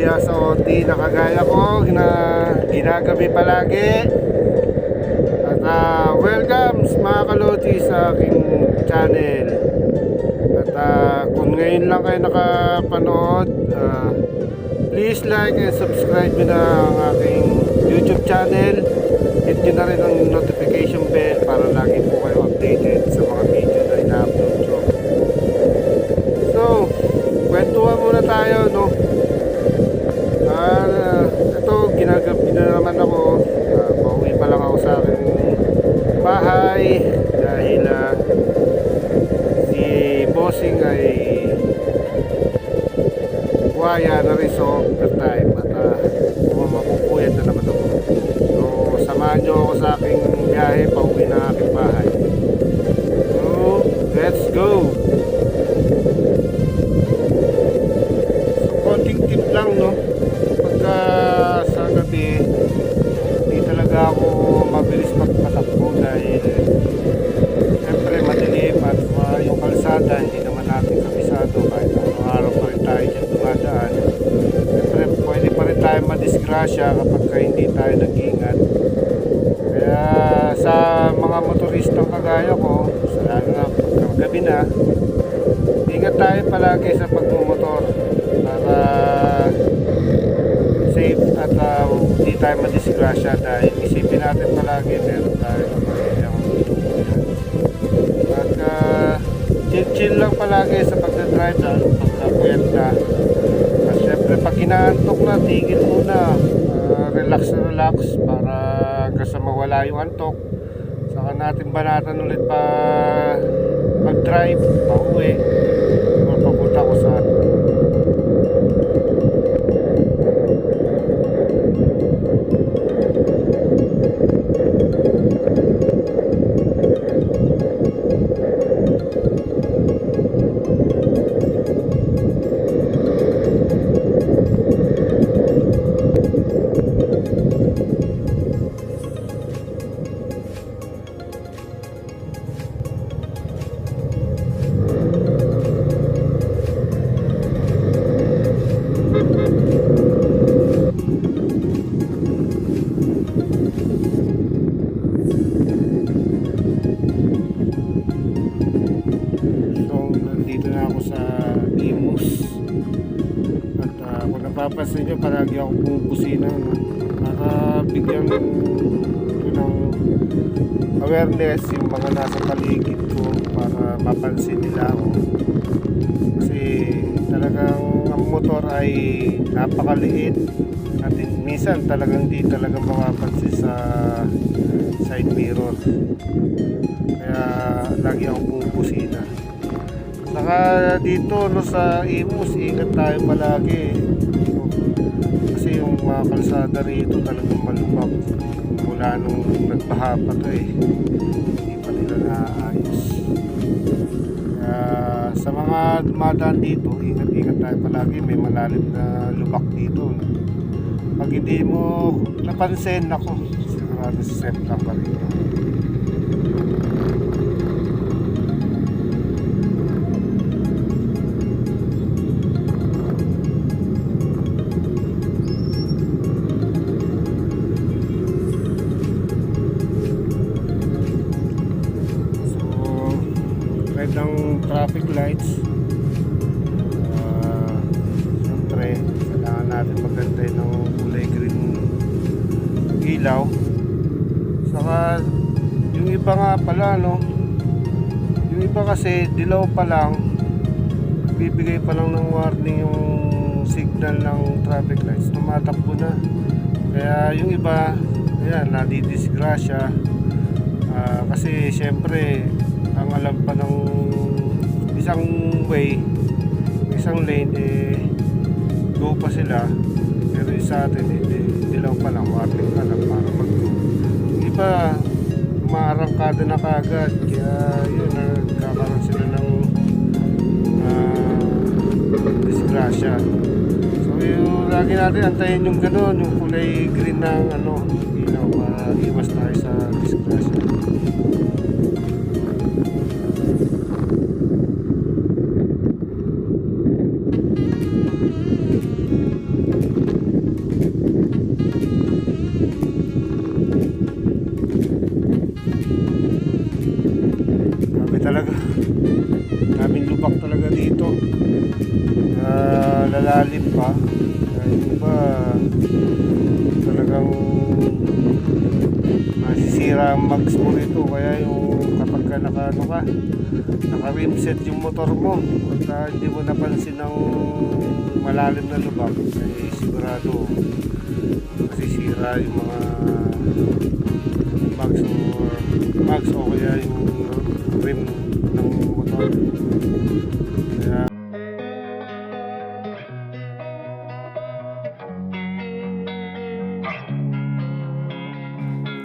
kuya sa OT na kagaya ko na ginagabi palagi. At welcome mga kalodi sa aking channel. At kung ngayon lang kayo nakapanood, please like and subscribe nyo na ang aking YouTube channel. Hit nyo na rin ang notification bell para lagi po kayo updated sa mga video na ina-upload ko. So, kwentuhan muna tayo, no? Ito, ginagabi na naman ako. Pauwi pa lang ako sa aking bahay dahil si bossing ay buhaya na rin sa overtime at mapupuyat na naman ako. So, samahan nyo ako sa aking biyahe pauwi na aking bahay. So, let's go! So, konting tip lang, no? Pagka sa gabi, hindi talaga ako mabilis magpatakbo dahil siyempre madilim at yung kalsada hindi naman natin kabisado kahit araw pa rin tayo dyan dumadaan. Siyempre pwede pa rin tayo madisgrasya kapag hindi tayo nag-ingat. Kaya sa mga motoristang kagaya ko, lalo na pagka gabi na, ingat tayo palagi sa pagmumotor para safe at hindi tayo madisgrasya dahil isipin natin palagi meron tayo at chill lang palagi sa pagdadrive na pagkapuyat na. At syempre pag inaantok na, tigil muna, relax na relax para hanggang sa mawala yung antok, saka natin banatan ulit pa mag-drive pauwi o papunta ko sa napapansin nyo, palagi ako pumupusina, no? Para bigyan ko ng awareness yung mga nasa paligid ko para mapansin nila ako. Kasi talagang ang motor ay napakaliit at minsan talagang di talaga mapapansin sa side mirror. Kaya lagi ako pumupusina. Saka dito, no, sa Imus, ingat tayo palagi. Kasi yung mga kalsada rito talagang malubak mula nung nagbaha pa to hindi pa nila naayos. Kaya sa mga dumadaan dito, ingat tayo palagi, may malalim na lubak dito, no? Pag hindi mo napansin, ako sigurado safe lang pa rito. Ng traffic lights, siyempre kailangan natin magantay ng kulay green ilaw. Saka yung iba nga pala, no, yung iba kasi dilaw pa lang, bibigay pa lang ng warning yung signal ng traffic lights, tumatakbo na. Kaya yung iba, ayan, nadidisgrasya kasi siyempre ang alam pa ng isang way, isang lane, go pa sila, pero isa atin dilaw pa lang, warning pa lang para mag-go. Iba maarangkada na kagad, kaya yun, nagkakaroon sila ng disgrasya. So yung lagi natin antayin yung gano'n, yung kulay green ng ilaw para iwas tayo sa disgrasya. mags mo rito, kaya yung kapag ka naka rim set yung motor mo at hindi mo napansin ng malalim na lubak, ay sigurado masisira yung mga mags o kaya yung rim ng motor. Kaya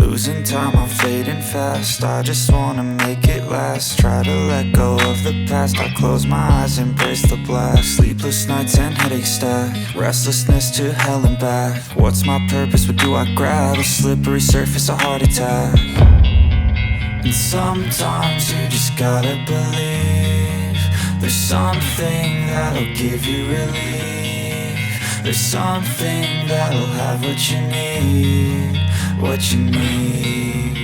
losing time, I'm fading fast. I just wanna make it last. Try to let go of the past. I close my eyes, embrace the blast. Sleepless nights and headaches stack. Restlessness to hell and back. What's my purpose? What do I grab? A slippery surface, a heart attack. And sometimes you just gotta believe there's something that'll give you relief. There's something that'll have what you need. What you need.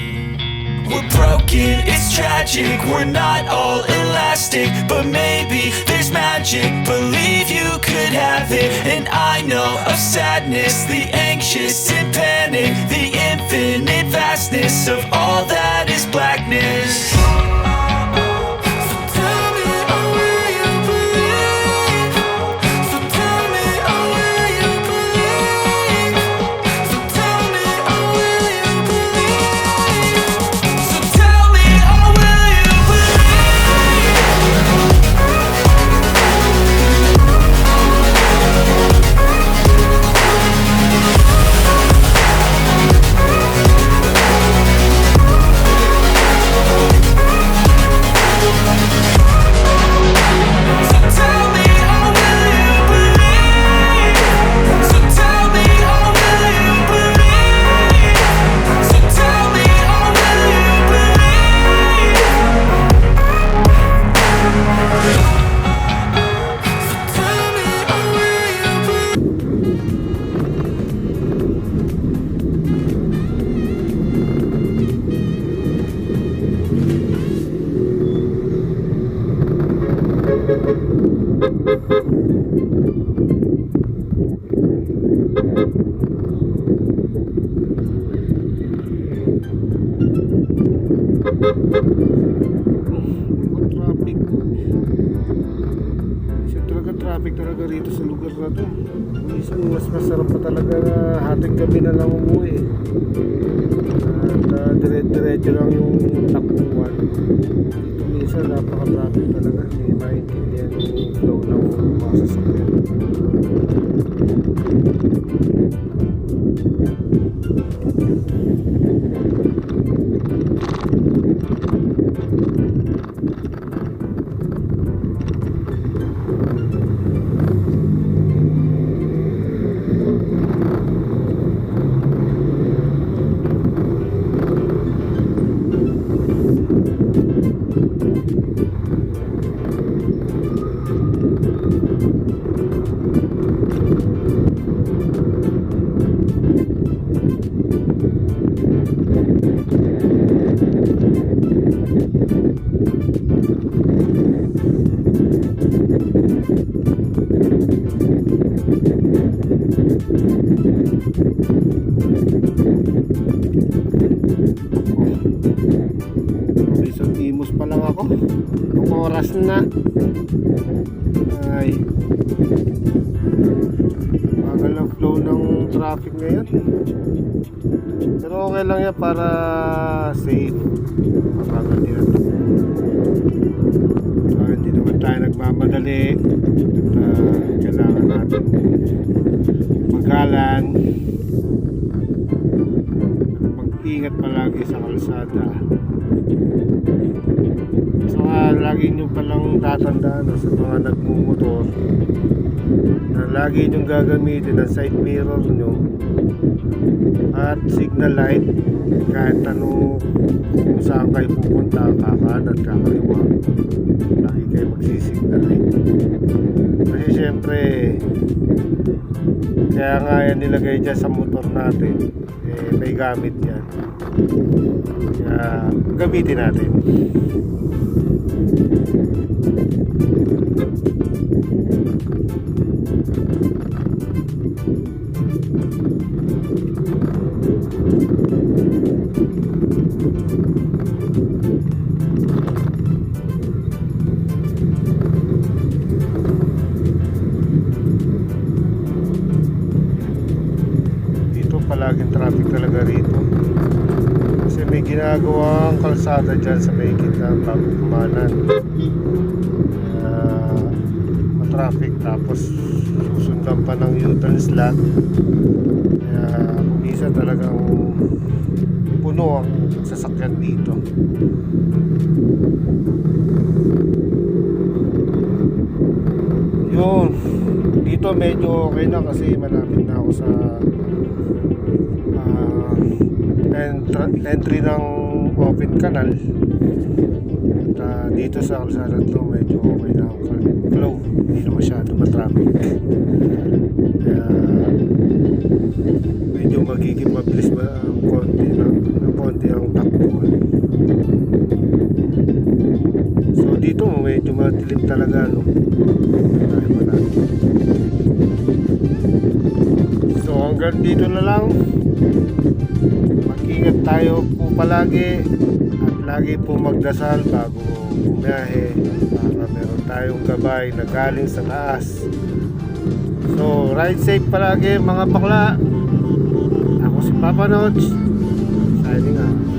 We're broken, it's tragic. We're not all elastic, but maybe there's magic. Believe you could have it. And I know of sadness, the anxious and panic, the infinite vastness of all that is blackness. traffic. Kasi talaga traffic talaga rito sa lugar na to. Minsan mas masarap pa talaga na hating gabi na lang umuwi. At dire-diretso lang yung takbuhan. Dito minsan napaka-traffic talaga. Hindi maintindihan yung flow ng mga sasakyan. Isang Imus pa lang ako. Ang oras na. Ay, bagal ang flow ng traffic ngayon. Pero okay lang yan para safe. Mabagal din ito. Hindi naman tayo nagmamadali. At kailangan natin magalan. Mag-ingat palagi sa kalsada. Saka lagi nyo palang tatandaan sa mga nagmumotor na lagi nyo gagamitin ang side mirror nyo at signal light. Kahit ano, kung saan kayo pupunta, kanan at kakaliwa, lagi kayo magsisignal light. Kasi syempre, kaya nga yan nilagay dyan sa motor natin, may gamit yan. Kaya gamitin natin. palaging traffic talaga rito. Kasi may ginagawang kalsada dyan sa may gitna bago kumanan. Traffic, tapos susundan pa ng U-turn slot. Kaya minsan talagang puno ang sasakyan dito. Yun, dito medyo okay na kasi malapit na ako sa entry ng open canal. At dito sa kalsada to medyo okay na ang flow, hindi na masyado matraffic. Kaya medyo magiging mabilis ba ang konti ang takbuhan. So dito medyo madilim talaga, no? Dahil malapit. So hanggang dito na lang. Mag-ingat tayo po palagi at lagi po magdasal bago bumiyahe para meron tayong gabay na galing sa taas. So ride safe palagi mga bakla. Ako si Papa Notch, signing out.